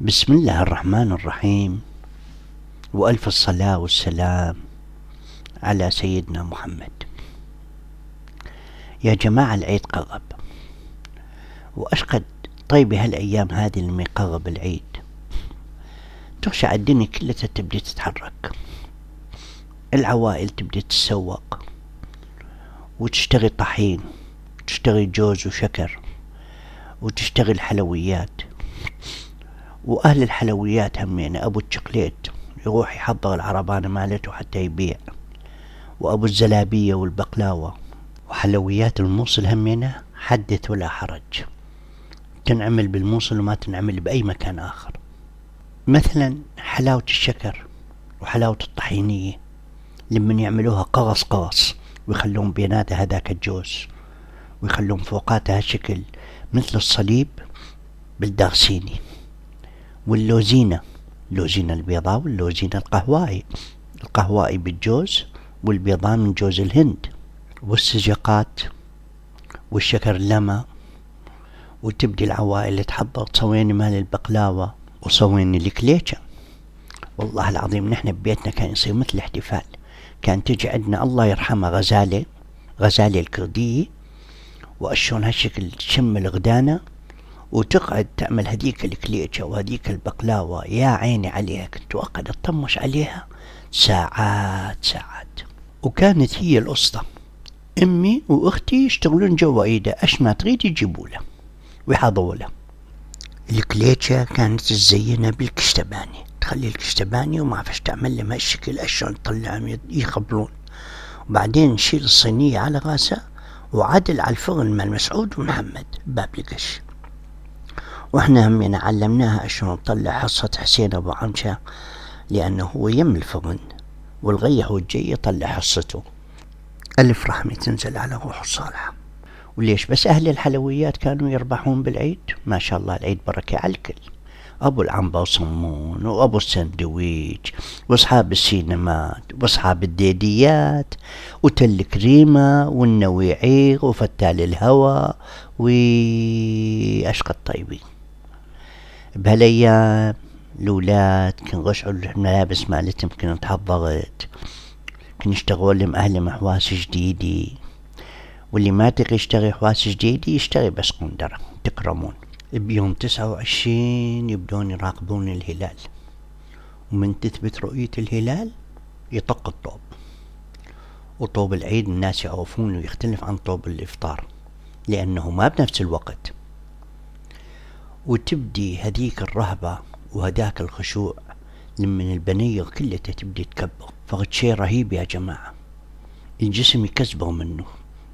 بسم الله الرحمن الرحيم، وألف الصلاة والسلام على سيدنا محمد. يا جماعة، العيد قرب، وأشقد طيب هالأيام هذه لما يقرب العيد تخشى الدنيا كلها تبدي تتحرك، العوائل تبدي تتسوق وتشتري طحين، وتشتري جوز وشكر، وتشتري الحلويات، وأهل الحلويات همين أبو الشقليت يروح يحضر العربانة مالته حتى يبيع، وأبو الزلابية والبقلاوة وحلويات الموصل همينة حدث ولا حرج، تنعمل بالموصل وما تنعمل بأي مكان آخر. مثلا حلاوة الشكر وحلاوة الطحينية لمن يعملوها قرص قرص ويخلون بيناتها هذاك الجوز، ويخلون فوقاتها هالشكل مثل الصليب بالدارسيني، واللوزينة، اللوزينة البيضاء واللوزينة القهوائي بالجوز، والبيضاء من جوز الهند، والسجقات والشكر لما، وتبدي العوائل تحضر تصويني مال البقلاوة وصويني الكليشة. والله العظيم نحن ببيتنا كان يصير مثل احتفال. كان تجي عندنا الله يرحمها غزالة الكردية، وأشون هالشكل تشم الغدانة وتقعد تعمل هذيك الكليشة وهذيك البقلاوة، يا عيني عليها، كنت أقعد أطمش عليها ساعات. وكانت هي الأسطى، أمي وأختي يشتغلون جوا إيده، أش ما تريد يجيبوا ويحضروا له. الكليتشة كانت تزينها بالكشتباني، تخلي الكشتباني وما فيش تعمل لهم هالشكل أشون تطلعهم يخبلون، وبعدين نشيل الصينية على راسها وعدل على الفرن مال مسعود ومحمد باب القش. واحنا همينا علمناها أشون نطلع حصة حسين أبو عمشة، لأنه هو يم الفرن والغيح والجي يطلع حصته. ألف رحمة تنزل على روح الصالحة. وليش بس أهل الحلويات كانوا يربحون بالعيد؟ ما شاء الله العيد بركة على الكل، أبو العنبة وصمون، وأبو السندويج، وأصحاب السينمات، وأصحاب الديديات، وتل كريمة، والنويعير، وفتال الهوى، وأشقى الطيبين. بهالأيام الأولاد كن غشعوا الملابس مالتهم، كن تحضرت، كن يشتغلوا لهم أهل حواس جديدة، واللي ما تقي يشتري حواس جديدة يشتري بس قندرة تكرمون. بيوم 29 يبدون يراقبون الهلال، ومن تثبت رؤية الهلال يطق الطوب، وطوب العيد الناس يعرفون ويختلف عن طوب الإفطار لأنه ما بنفس الوقت. وتبدي هذيك الرهبة وهداك الخشوع لمن البنية كلها تبدي تكبر، فقد شيء رهيب يا جماعة، الجسم يكسبه منه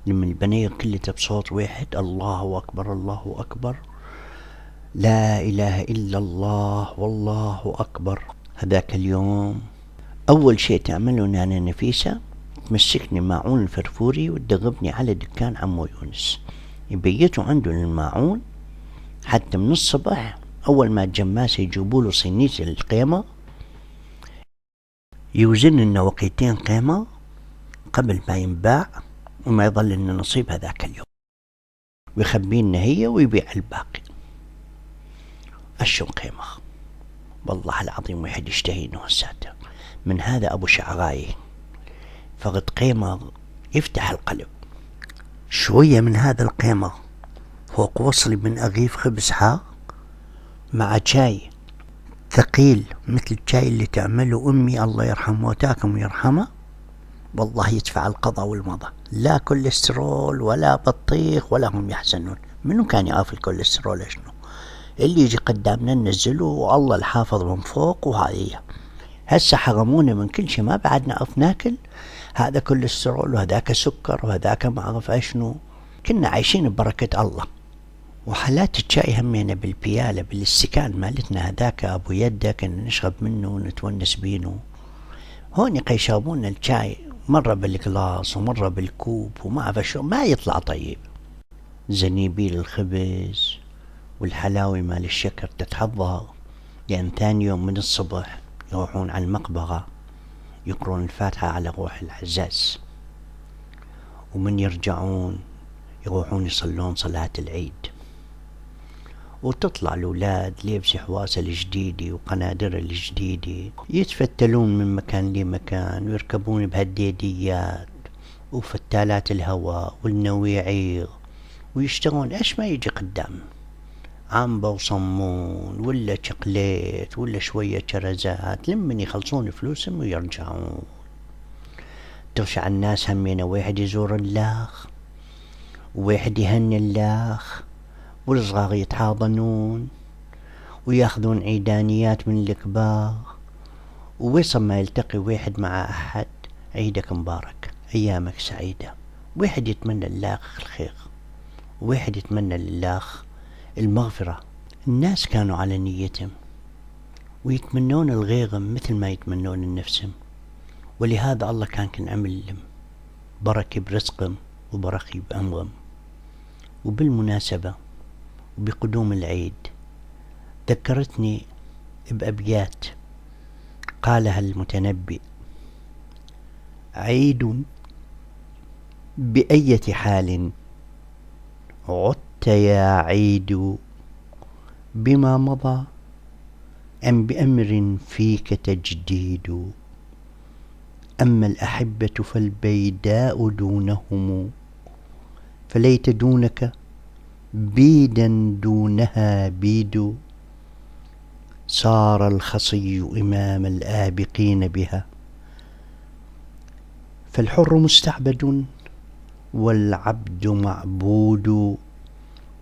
لمن البنية كلها بصوت واحد، الله أكبر الله أكبر، لا إله إلا الله والله أكبر. هذاك اليوم أول شيء تعمله نانا نفيسة تمسكني ماعون الفرفوري وتدغبني على دكان عمو يونس، يبيتوا عنده الماعون حتى من الصبح. أول ما الجماس يجيبوله صينية القيمة يوزن لنا وقيتين قيمة قبل ما ينباع وما يظل لنا نصيب هذاك اليوم، ويخبينا هي ويبيع الباقي. أشون قيمة والله العظيم واحد يشتهينه هساته من هذا أبو شعراي، فقد قيمة يفتح القلب. شوية من هذا القيمة فوق وصلي من أغيف خبز حار مع شاي ثقيل مثل الشاي اللي تعمله أمي الله يرحمه وتاكم ويرحمه، والله يدفع القضاء والمضى، لا كوليسترول ولا بطيخ ولا هم يحزنون. منو كان يعرف الكوليسترول اشنو؟ اللي يجي قدامنا ننزله والله الحافظ من فوق. وهذه هسه حرمونا من كل شيء، ما بعد نعرف ناكل، هذا كوليسترول وهذاك سكر وهذاك ما اعرف اشنو، كنا عايشين ببركة الله. وحالات الشاي همينا بالبيالة بالاستكان مالتنا هذاك ابو يده كنا نشرب منه ونتونس بينه. هون يشربون الشاي مرة بالقلاص ومرة بالكوب وما اعرف شو، ما يطلع طيب. زنيبيل الخبز والحلاوي مال الشكر تتحضر، لأن ثاني يوم من الصبح يروحون على المقبرة يقرون الفاتحة على روح العزاز، ومن يرجعون يروحون يصلون صلاة العيد، وتطلع الأولاد لابس حواسة الجديدة وقنادر الجديدة، يتفتلون من مكان لمكان ويركبون بهالديديات وفتالات الهواء والنويعير، ويشتغلون ايش ما يجي قدام، عنبة وصمون ولا شقليت ولا شوية شرزات، لمن يخلصون فلوسهم ويرجعون. ترجع الناس همين، واحد يزور اللاخ وواحد يهني اللاخ، والصغار يتحاضنون وياخذون عيدانيات من الكبار، ووصل ما يلتقي واحد مع أحد عيدك مبارك، أيامك سعيدة. واحد يتمنى للاخ الخير، وواحد يتمنى للاخ المغفرة. الناس كانوا على نيتهم ويتمنون الغيرهم مثل ما يتمنون لنفسهم، ولهذا الله كان عمل لهم بركة برزقهم وبركة بأمرهم. وبالمناسبة وبقدوم العيد ذكرتني بأبيات قالها المتنبي: عيد بأية حال عدت يا عيد، بما مضى أم بأمر فيك تجديد، أما الأحبة فالبيداء دونهم، فليت دونك بيدا دونها بيد، صار الخصي إمام الآبقين بها، فالحر مستعبد والعبد معبود،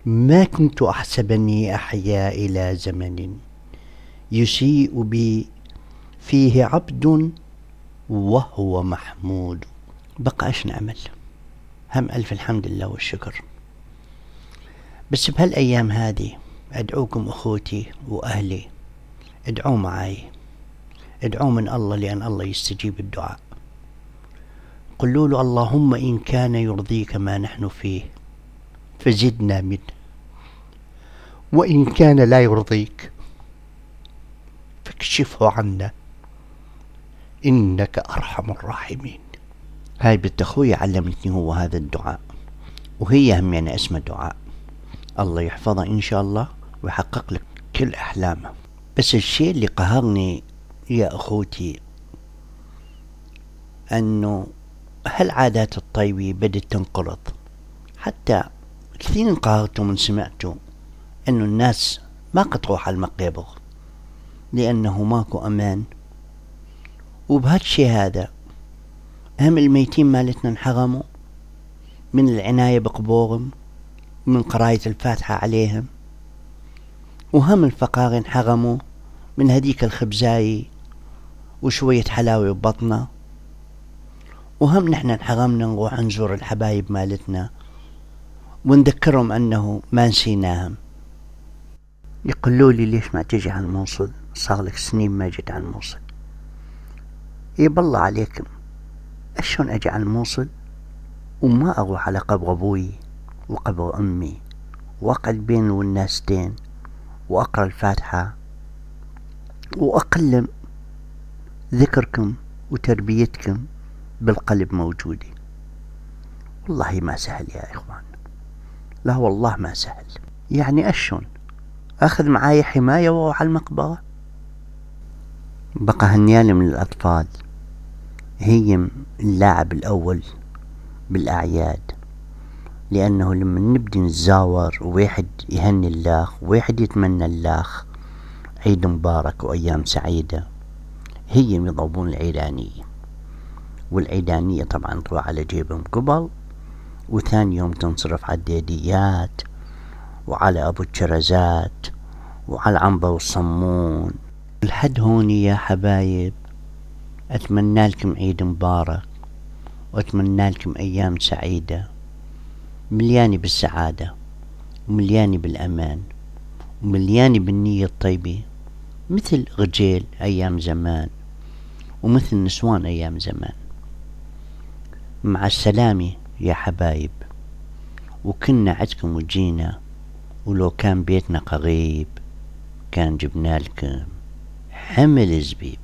ما كنت أحسبني أحيا إلى زمن يسيء بي فيه عبد وهو محمود. بقى ايش نعمل؟ هم ألف الحمد لله والشكر. بس بهالأيام هذه أدعوكم أخوتي وأهلي، ادعوا معي، ادعوا من الله، لأن الله يستجيب الدعاء. قلوا له: اللهم إن كان يرضيك ما نحن فيه فزدنا منه، وإن كان لا يرضيك فاكشفه عنا إنك أرحم الراحمين. هاي بنت أخوي علمتني هو هذا الدعاء، وهي هم يعني اسمه دعاء. الله يحفظها إن شاء الله ويحقق لك كل أحلامه. بس الشيء اللي قهرني يا أخوتي أنه هالعادات الطيبة بدت تنقرض. حتى كثير انقهرتوا من سمعتوا أنه الناس ما قد تروح على المقابر لأنه ماكو أمان. وبهالشي هذا هم الميتين مالتنا انحرموا من العناية بقبورهم ومن قراية الفاتحة عليهم، وهم الفقار انحرموا من هديك الخبزاي وشوية حلاوة ببطنة، وهم نحن انحرمنا نروح نزور الحبايب مالتنا ونذكرهم أنه ما نسيناهم. يقولوا لي: ليش ما تجي على الموصل؟ صار لك سنين ما جيت على الموصل. بالله عليكم، أشون أجي على الموصل وما أروح على قبر أبوي وقبر أمي وأقعد بين والناستين وأقرأ الفاتحة وأقلم ذكركم وتربيتكم بالقلب موجودة؟ والله ما سهل يا إخوان، لا والله ما سهل. يعني أشون أخذ معاي حماية وأروح على المقبرة؟ بقى هالنيال من الأطفال هي اللاعب الأول بالأعياد، لأنه لما نبدي نتزاور وواحد يهني اللاخ وواحد يتمنى اللاخ عيد مبارك وأيام سعيدة، هي يضربون العيدانية، والعيدانية طبعا تروح على جيبهم قبل، وثاني يوم تنصرف على الديديات وعلى أبو الشرزات وعلى العنبة والصمون. الحد هوني يا حبايب، أتمنى لكم عيد مبارك وأتمنى لكم أيام سعيدة مليانة بالسعادة ومليانة بالأمان ومليانة بالنية الطيبة، مثل رجال أيام زمان ومثل نسوان أيام زمان. مع السلامة يا حبايب، وكنا عدكم وجينا، ولو كان بيتنا قريب كان جبنا لكم حمل زبيب.